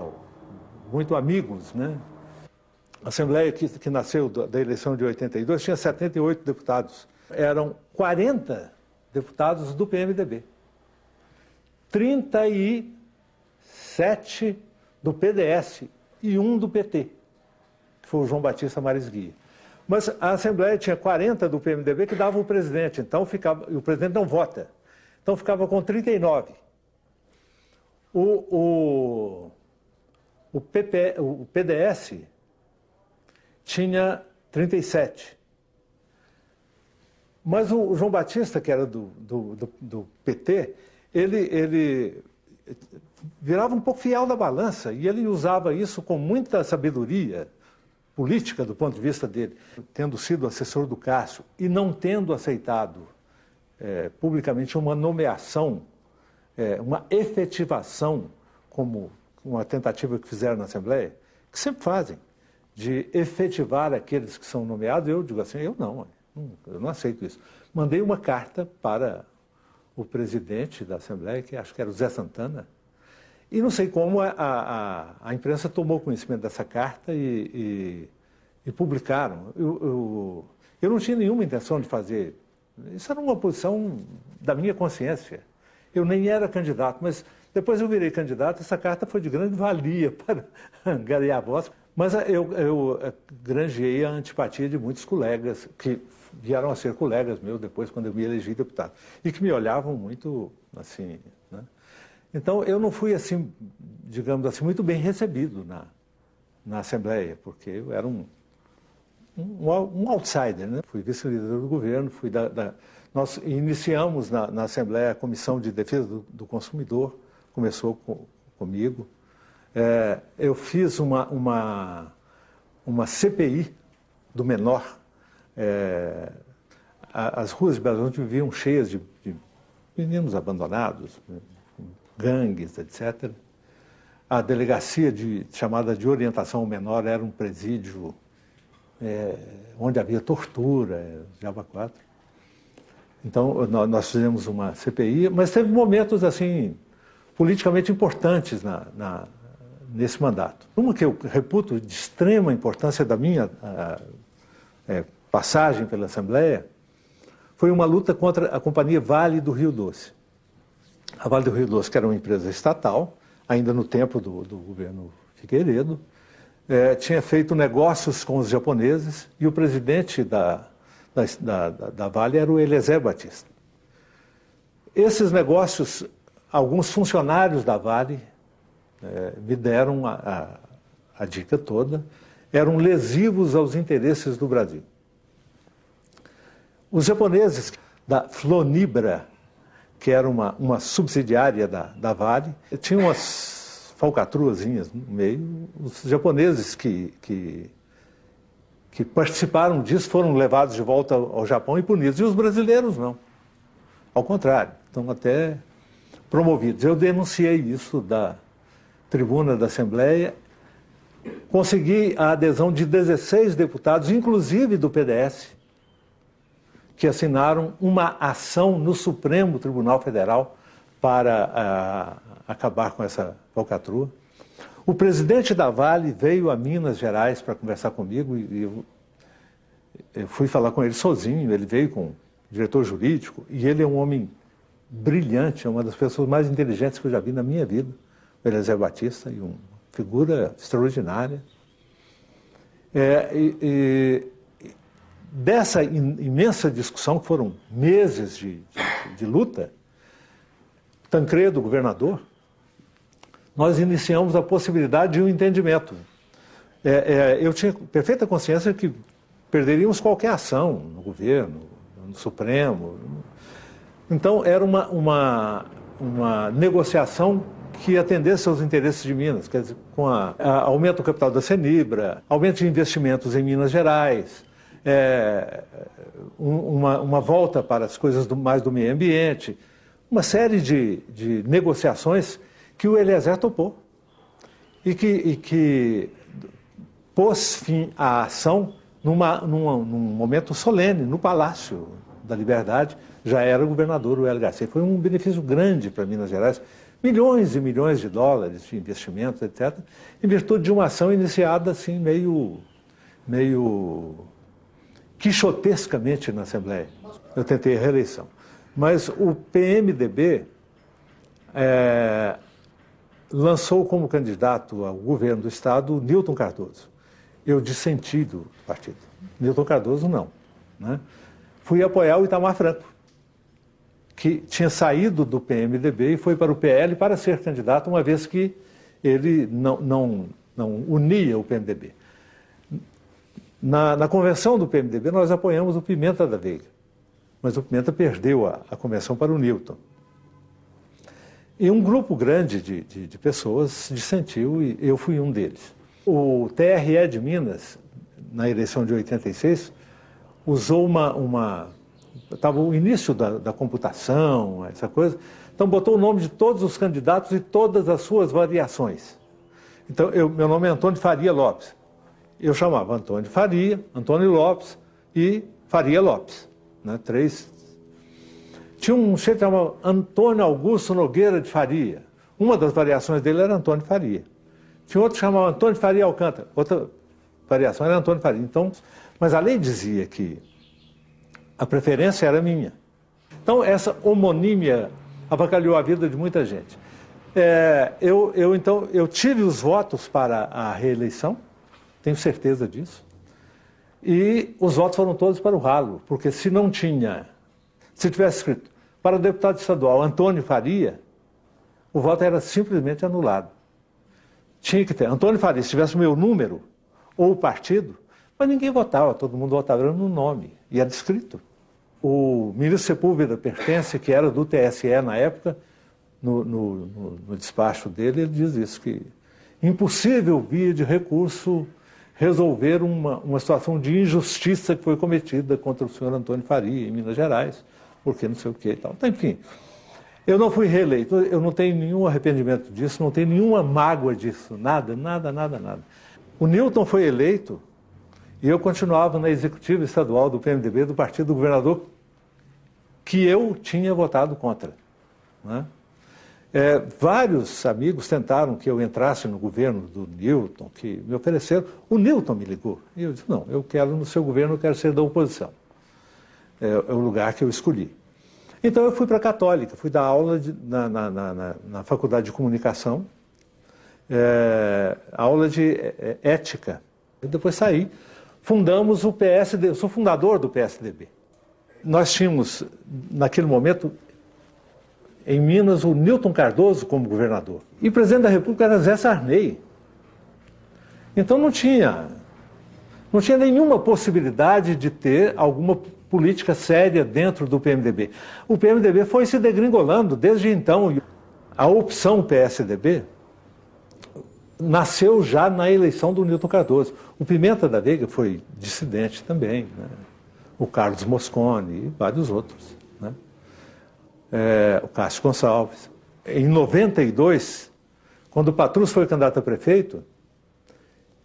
muito amigos, né? A Assembleia que nasceu da eleição de 82 tinha 78 deputados. Eram 40 deputados do PMDB. 37 do PDS e um do PT, que foi o João Batista Maris Guia. Mas a Assembleia tinha 40 do PMDB que davam o presidente, então e o presidente não vota. Então ficava com 39. O PDS tinha 37. Mas o João Batista, que era do PT, ele virava um pouco fiel da balança e ele usava isso com muita sabedoria política do ponto de vista dele, tendo sido assessor do Cássio e não tendo aceitado publicamente uma nomeação, uma efetivação, como uma tentativa que fizeram na Assembleia, que sempre fazem, de efetivar aqueles que são nomeados. Eu digo assim, eu não aceito isso. Mandei uma carta para o presidente da Assembleia, que acho que era o Zé Santana, e não sei como a imprensa tomou conhecimento dessa carta e publicaram. Eu não tinha nenhuma intenção de fazer. Isso era uma posição da minha consciência. Eu nem era candidato, mas depois eu virei candidato. Essa carta foi de grande valia para angariar votos. Mas eu granjeei a antipatia de muitos colegas que vieram a ser colegas meus depois, quando eu me elegi deputado, e que me olhavam muito assim, né? Então, eu não fui, assim, digamos assim, muito bem recebido na Assembleia, porque eu era um outsider, né? Fui vice-líder do governo, nós iniciamos na Assembleia a Comissão de Defesa do Consumidor, começou comigo. Eu fiz uma CPI do menor. As ruas de Belo Horizonte viviam cheias de meninos abandonados, gangues, etc. A delegacia chamada de orientação ao menor era um presídio onde havia tortura, Diabo 4. Então, nós fizemos uma CPI, mas teve momentos, assim, politicamente importantes nesse mandato. Uma que eu reputo de extrema importância da minha passagem pela Assembleia foi uma luta contra a Companhia Vale do Rio Doce. A Vale do Rio Doce, que era uma empresa estatal, ainda no tempo do governo Figueiredo, tinha feito negócios com os japoneses e o presidente da Vale era o Eliezer Batista. Esses negócios, alguns funcionários da Vale me deram a dica toda, eram lesivos aos interesses do Brasil. Os japoneses da Flonibra, que era uma subsidiária da Vale, tinham umas falcatruazinhas no meio. Os japoneses que participaram disso foram levados de volta ao Japão e punidos, e os brasileiros não. Ao contrário, estão até promovidos. Eu denunciei isso da tribuna da Assembleia, consegui a adesão de 16 deputados, inclusive do PDS, que assinaram uma ação no Supremo Tribunal Federal para acabar com essa falcatrua. O presidente da Vale veio a Minas Gerais para conversar comigo e eu fui falar com ele sozinho. Ele veio com o diretor jurídico e ele é um homem brilhante, é uma das pessoas mais inteligentes que eu já vi na minha vida, o Eliezer Batista, e uma figura extraordinária. Dessa imensa discussão, que foram meses de luta, Tancredo, governador, nós iniciamos a possibilidade de um entendimento. Eu tinha perfeita consciência que perderíamos qualquer ação no governo, no Supremo. Então, era uma negociação que atendesse aos interesses de Minas, quer dizer, com aumento do capital da Cenibra, aumento de investimentos em Minas Gerais, uma volta para as coisas mais do meio ambiente, uma série de negociações que o Eliezer topou e que pôs fim à ação num momento solene, no Palácio da Liberdade. Já era governador o Hélio Garcia. Foi um benefício grande para Minas Gerais, milhões e milhões de dólares de investimentos, etc., em virtude de uma ação iniciada assim meio quixotescamente na Assembleia. Eu tentei a reeleição. Mas o PMDB lançou como candidato ao governo do Estado o Newton Cardoso. Eu dissenti do partido. Newton Cardoso, não. Né? Fui apoiar o Itamar Franco, que tinha saído do PMDB e foi para o PL para ser candidato, uma vez que ele não unia o PMDB. Na convenção do PMDB, nós apoiamos o Pimenta da Veiga, mas o Pimenta perdeu a convenção para o Newton. E um grupo grande de pessoas dissentiu e eu fui um deles. O TRE de Minas, na eleição de 86, usou estava o início da computação, essa coisa, então botou o nome de todos os candidatos e todas as suas variações. Então, meu nome é Antônio Faria Lopes. Eu chamava Antônio Faria, Antônio Lopes e Faria Lopes. Né? Tinha um chefe chamado Antônio Augusto Nogueira de Faria. Uma das variações dele era Antônio Faria. Tinha outro que chamava Antônio Faria Alcântara. Outra variação era Antônio Faria. Então, mas a lei dizia que a preferência era minha. Então, essa homonímia avacalhou a vida de muita gente. Então, eu tive os votos para a reeleição, tenho certeza disso, e os votos foram todos para o ralo, porque se tivesse escrito para deputado estadual Antônio Faria, o voto era simplesmente anulado. Tinha que ter Antônio Faria, se tivesse o meu número, ou o partido, mas ninguém votava, todo mundo votava no nome, e era escrito. O ministro Sepúlveda Pertence, que era do TSE na época, no despacho dele, ele diz isso, que impossível via de recurso resolver uma situação de injustiça que foi cometida contra o senhor Antônio Faria, em Minas Gerais, porque não sei o que e tal. Então, enfim, eu não fui reeleito, eu não tenho nenhum arrependimento disso, não tenho nenhuma mágoa disso, nada. O Newton foi eleito e eu continuava na executiva estadual do PMDB, do partido do governador, que eu tinha votado contra. Né? Vários amigos tentaram que eu entrasse no governo do Newton, que me ofereceram. O Newton me ligou. E eu disse, não, eu quero no seu governo, eu quero ser da oposição. É o lugar que eu escolhi. Então eu fui para a Católica, fui dar aula na Faculdade de Comunicação, aula de ética. E depois saí. Fundamos o PSD, eu sou fundador do PSDB. Nós tínhamos, naquele momento, em Minas, o Newton Cardoso como governador. E o presidente da República era Zé Sarney. Então não tinha nenhuma possibilidade de ter alguma política séria dentro do PMDB. O PMDB foi se degringolando desde então. A opção PSDB nasceu já na eleição do Newton Cardoso. O Pimenta da Veiga foi dissidente também, né? O Carlos Mosconi e vários outros. Né? O Cássio Gonçalves. Em 92, quando o Patrus foi candidato a prefeito,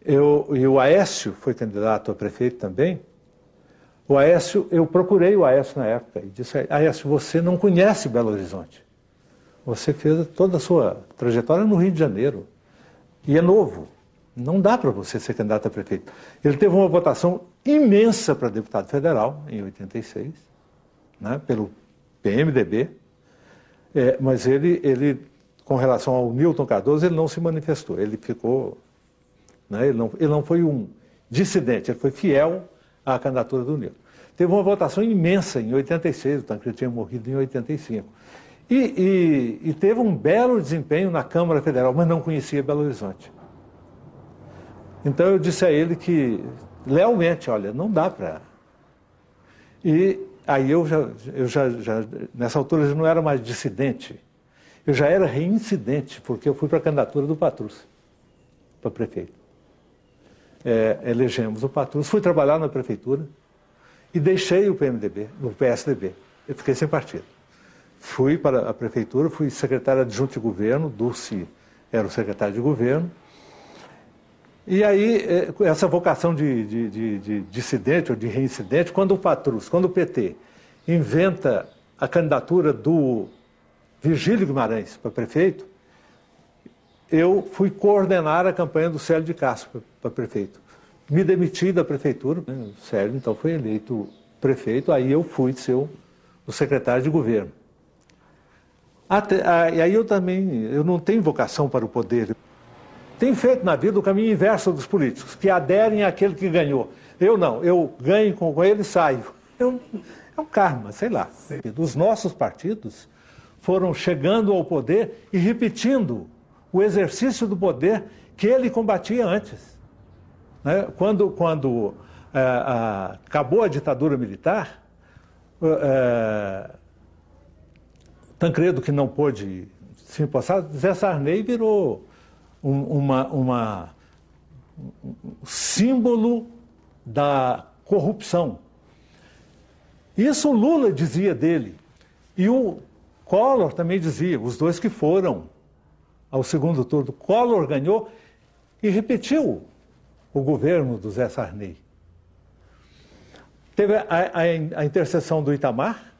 e o Aécio foi candidato a prefeito também, eu procurei o Aécio na época e disse, Aécio, você não conhece Belo Horizonte. Você fez toda a sua trajetória no Rio de Janeiro. E é novo. Não dá para você ser candidato a prefeito. Ele teve uma votação imensa para deputado federal, em 86, né, pelo PMDB, mas ele, com relação ao Newton Cardoso, ele não se manifestou. Ele ficou... Né, ele não foi um dissidente, ele foi fiel à candidatura do Newton. Teve uma votação imensa em 86, o Tancredo tinha morrido em 85. E teve um belo desempenho na Câmara Federal, mas não conhecia Belo Horizonte. Então eu disse a ele que, lealmente, olha, não dá para... E aí eu já, nessa altura, já não era mais dissidente, eu já era reincidente, porque eu fui para a candidatura do Patrus, para prefeito. Elegemos o Patrus, fui trabalhar na prefeitura, e deixei o PMDB, o PSDB. Eu fiquei sem partido. Fui para a prefeitura, fui secretário adjunto de governo, Dulce era o secretário de governo. E aí, essa vocação de dissidente ou de reincidente, quando o Patrus, quando o PT inventa a candidatura do Virgílio Guimarães para prefeito, eu fui coordenar a campanha do Célio de Castro para prefeito. Me demiti da prefeitura, né? O Célio então foi eleito prefeito, aí eu fui ser o secretário de governo. E aí eu não tenho vocação para o poder. Tenho feito na vida o caminho inverso dos políticos, que aderem àquele que ganhou. Eu não, eu ganho com ele e saio. É um karma, sei lá. Os nossos partidos foram chegando ao poder e repetindo o exercício do poder que ele combatia antes. Né? Quando acabou a ditadura militar, Tancredo, que não pôde se empossar, Zé Sarney virou um símbolo da corrupção. Isso o Lula dizia dele. E o Collor também dizia, os dois que foram ao segundo turno. Collor ganhou e repetiu o governo do Zé Sarney. Teve a intercessão do Itamar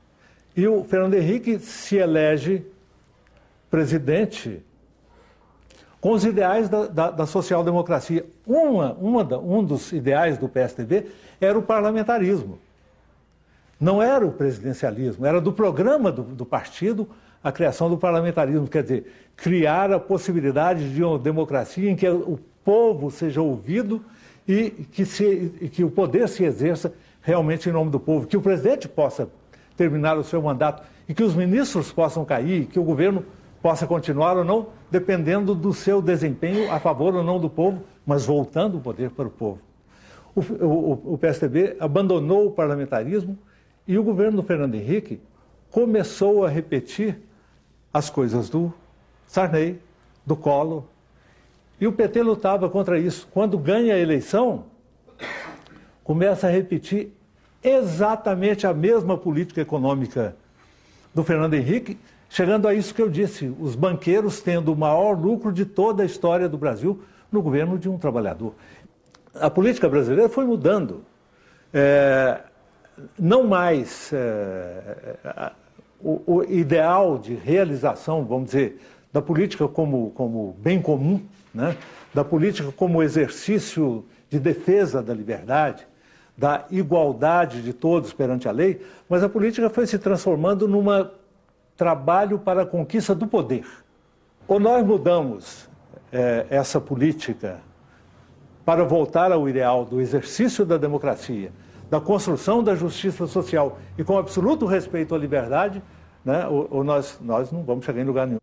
e o Fernando Henrique se elege presidente com os ideais da social-democracia. Um dos ideais do PSDB era o parlamentarismo. Não era o presidencialismo, era do programa do partido a criação do parlamentarismo, quer dizer, criar a possibilidade de uma democracia em que o povo seja ouvido e que o poder se exerça realmente em nome do povo, que o presidente possa terminar o seu mandato e que os ministros possam cair, que o governo possa continuar ou não, dependendo do seu desempenho a favor ou não do povo, mas voltando o poder para o povo. O PSDB abandonou o parlamentarismo e o governo do Fernando Henrique começou a repetir as coisas do Sarney, do Collor, e o PT lutava contra isso. Quando ganha a eleição, começa a repetir exatamente a mesma política econômica do Fernando Henrique, chegando a isso que eu disse, os banqueiros tendo o maior lucro de toda a história do Brasil no governo de um trabalhador. A política brasileira foi mudando. Não mais o ideal de realização, vamos dizer, da política como bem comum, né? Da política como exercício de defesa da liberdade, da igualdade de todos perante a lei, mas a política foi se transformando num trabalho para a conquista do poder. Ou nós mudamos essa política para voltar ao ideal do exercício da democracia, da construção da justiça social e com absoluto respeito à liberdade, né, ou nós não vamos chegar em lugar nenhum.